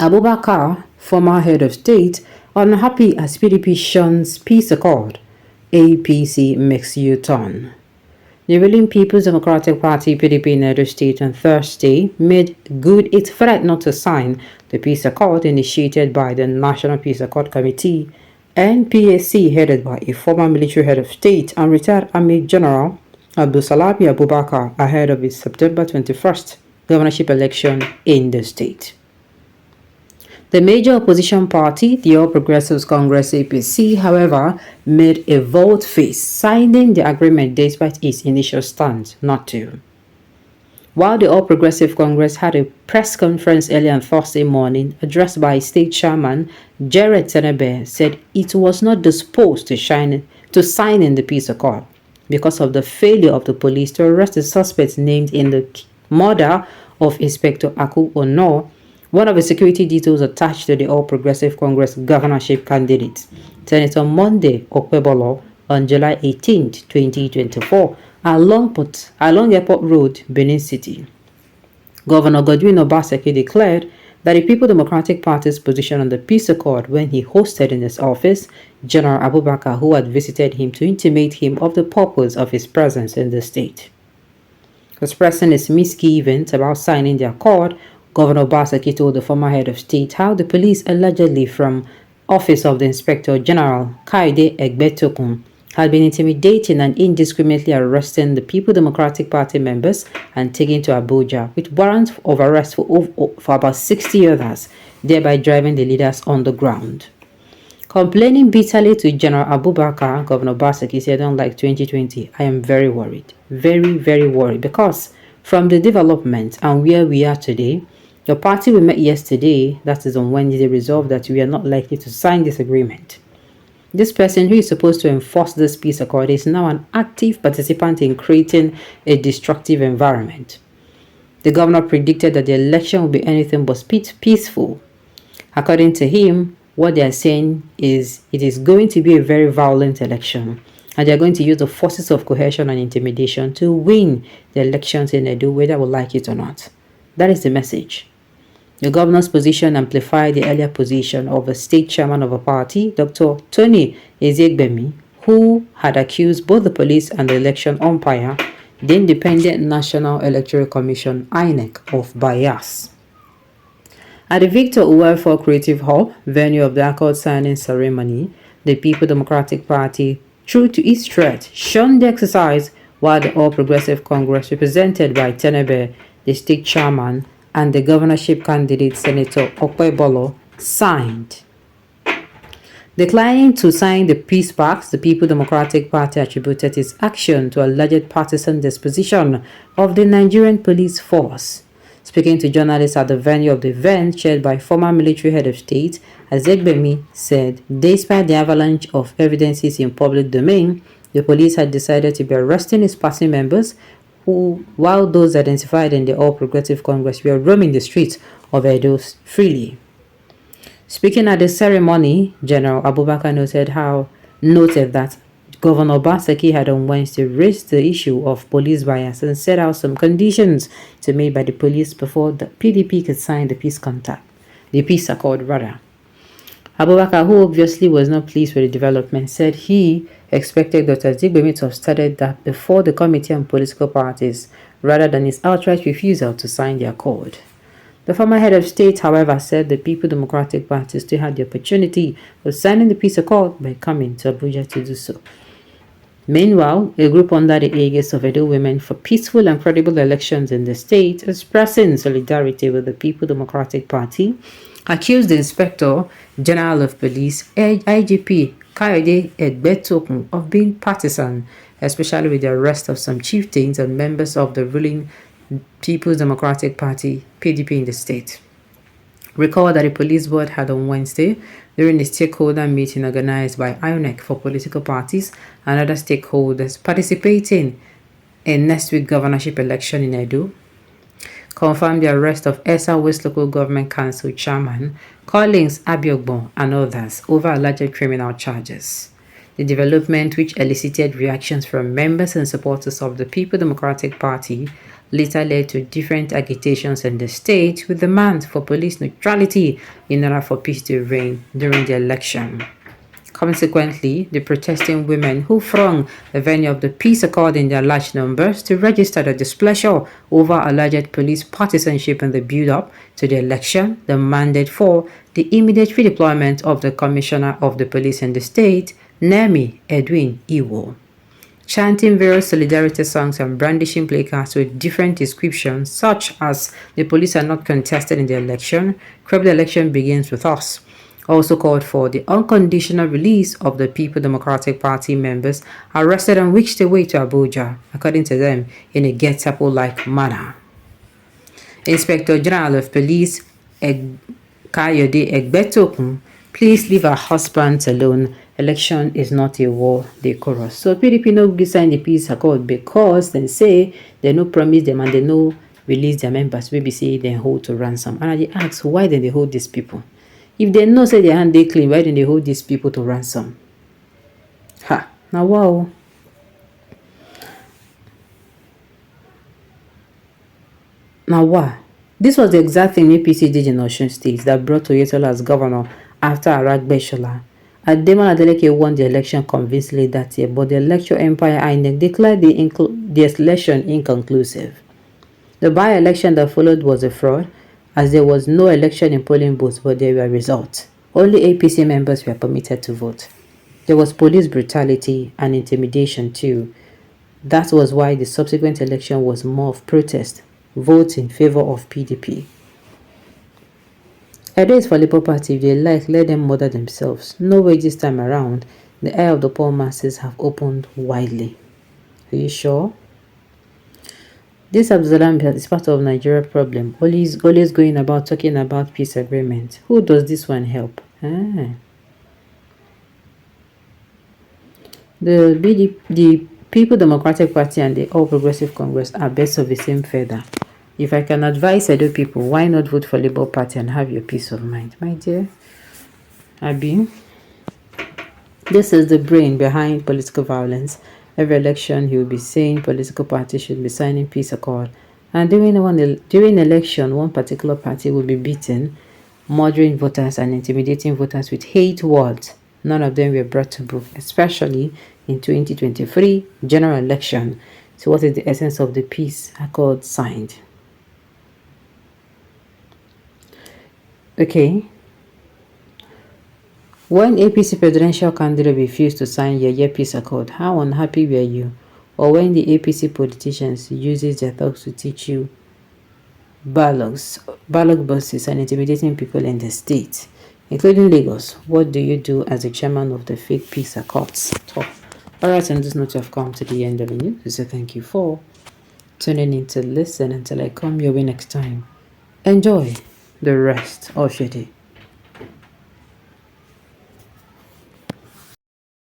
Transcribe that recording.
Abubakar, former head of state, unhappy as PDP shuns peace accord. APC makes U-turn. The ruling People's Democratic Party (PDP) in Edo State on Thursday made good its threat not to sign the peace accord initiated by the National Peace Accord Committee (NPAC), headed by a former military head of state and retired Army General Abdulsalami Abubakar, ahead of its September 21st governorship election in the state. The major opposition party, the All Progressives Congress (APC), however, made a volte-face, signing the agreement despite its initial stance not to. While the All Progressive Congress had a press conference early on Thursday morning, addressed by State Chairman Jared Tenebe, said it was not disposed to sign in the peace accord because of the failure of the police to arrest the suspects named in the murder of Inspector Aku Ono, one of the security details attached to the All Progressive Congress governorship candidate, Senator Monday Okpebolo, on July 18, 2024, along Airport Road, Benin City. Governor Godwin Obaseki declared that the People Democratic Party's position on the peace accord when he hosted in his office General Abubakar, who had visited him to intimate him of the purpose of his presence in the state. Expressing his misgivings about signing the accord, Governor Obaseki told the former head of state how the police allegedly from office of the Inspector General Kaide Egbetokun had been intimidating and indiscriminately arresting the People Democratic Party members and taken to Abuja with warrants of arrest for about 60 others, thereby driving the leaders on the ground. Complaining bitterly to General Abubakar, Governor Obaseki said, unlike 2020, I am very worried, very, very worried, because from the development and where we are today, your party we met yesterday, that is on Wednesday, resolved that we are not likely to sign this agreement. This person who is supposed to enforce this peace accord is now an active participant in creating a destructive environment. The governor predicted that the election will be anything but peaceful. According to him, what they are saying is it is going to be a very violent election, and they are going to use the forces of coercion and intimidation to win the elections in Edo, whether we like it or not. That is the message. The governor's position amplified the earlier position of the state chairman of a party, Dr. Tony Ezegbemi, who had accused both the police and the election umpire, the Independent National Electoral Commission (INEC), of bias. At the Victor Uwefo Creative Hub, venue of the accord signing ceremony, the People Democratic Party, true to its threat, shunned the exercise, while the All Progressive Congress, represented by Tenebe, the state chairman, and the governorship candidate Senator Okpebolo, signed. Declining to sign the peace pact, the People Democratic Party attributed its action to alleged partisan disposition of the Nigerian police force. Speaking to journalists at the venue of the event chaired by former military head of state, Ezegbemi said, despite the avalanche of evidences in public domain, the police had decided to be arresting its party members, while those identified in the All Progressive Congress were roaming the streets of Edo freely. Speaking at the ceremony, General Abubakar noted that Governor Obaseki had on Wednesday raised the issue of police bias and set out some conditions to be made by the police before the PDP could sign the peace accord. Abubakar, who obviously was not pleased with the development, said he expected Dr. Ezegbemi to have started that before the Committee on Political Parties, rather than his outright refusal to sign the accord. The former head of state, however, said the People Democratic Party still had the opportunity of signing the peace accord by coming to Abuja to do so. Meanwhile, a group under the aegis of Edo Women for Peaceful and Credible Elections in the state, expressing solidarity with the People Democratic Party, accused the Inspector General of Police, IGP Kaide Egbetokun, of being partisan, especially with the arrest of some chieftains and members of the ruling People's Democratic Party (PDP) in the state. Recall that the police board had on Wednesday, during a stakeholder meeting organized by INEC for political parties and other stakeholders participating in next week's governorship election in Edo, confirmed the arrest of Esa West Local Government Council Chairman Collins Abiogbo and others over alleged criminal charges. The development, which elicited reactions from members and supporters of the People Democratic Party, later led to different agitations in the state with demands for police neutrality in order for peace to reign during the election. Consequently, the protesting women who thronged the venue of the peace accord in their large numbers to register their displeasure over alleged police partisanship in the build-up to the election demanded for the immediate redeployment of the commissioner of the police in the state, Nemi Edwin Iwo. Chanting various solidarity songs and brandishing placards with different descriptions such as "the police are not contested in the election," "the election begins with us," also called for the unconditional release of the People Democratic Party members arrested and whisked away to Abuja, according to them, in a Gestapo-like manner. Inspector General of Police Kayode Egbetokun, "Please leave our husbands alone. Election is not a war," they chorus. So PDP no gree sign the peace accord because they say they no promise them and they no release their members. Maybe say they hold to ransom. And I ask, why then they hold these people? If they know say their hand they clean, why didn't they hold these people to ransom? Ha! Now wow. Now wow. This was the exact thing APC did in Osun State that brought Oyetola as governor after Aragbeshola. Ademola Adeleke won the election convincingly that year, but the Electoral Empire INEC declared the election inconclusive. The by-election that followed was a fraud, as there was no election in polling booths, but there were results. Only APC members were permitted to vote. There was police brutality and intimidation too. That was why the subsequent election was more of protest, votes in favor of PDP. Edo is for Labour Party. If they like, let them murder themselves. No way this time around. The eye of the poor masses have opened widely. Are you sure? This Abdulsalami is part of Nigeria problem. Always going about talking about peace agreement. Who does this one help? The People Democratic Party and the All Progressive Congress are birds of the same feather. If I can advise Edo people, why not vote for Labour Party and have your peace of mind, my dear? Abi, this is the brain behind political violence. Every election, he will be saying political parties should be signing peace accord. And during election, one particular party will be beaten, murdering voters and intimidating voters with hate words. None of them were brought to book, especially in 2023 general election. So what is the essence of the peace accord signed? Okay. When APC presidential candidate refused to sign your peace accord, how unhappy were you? Or when the APC politicians uses their thoughts to teach you ballot buses and intimidating people in the state, including Lagos, what do you do as the chairman of the fake peace accords? Alright, on this note, you have come to the end of the news. So thank you for tuning in to listen until I come your way next time. Enjoy the rest of your day.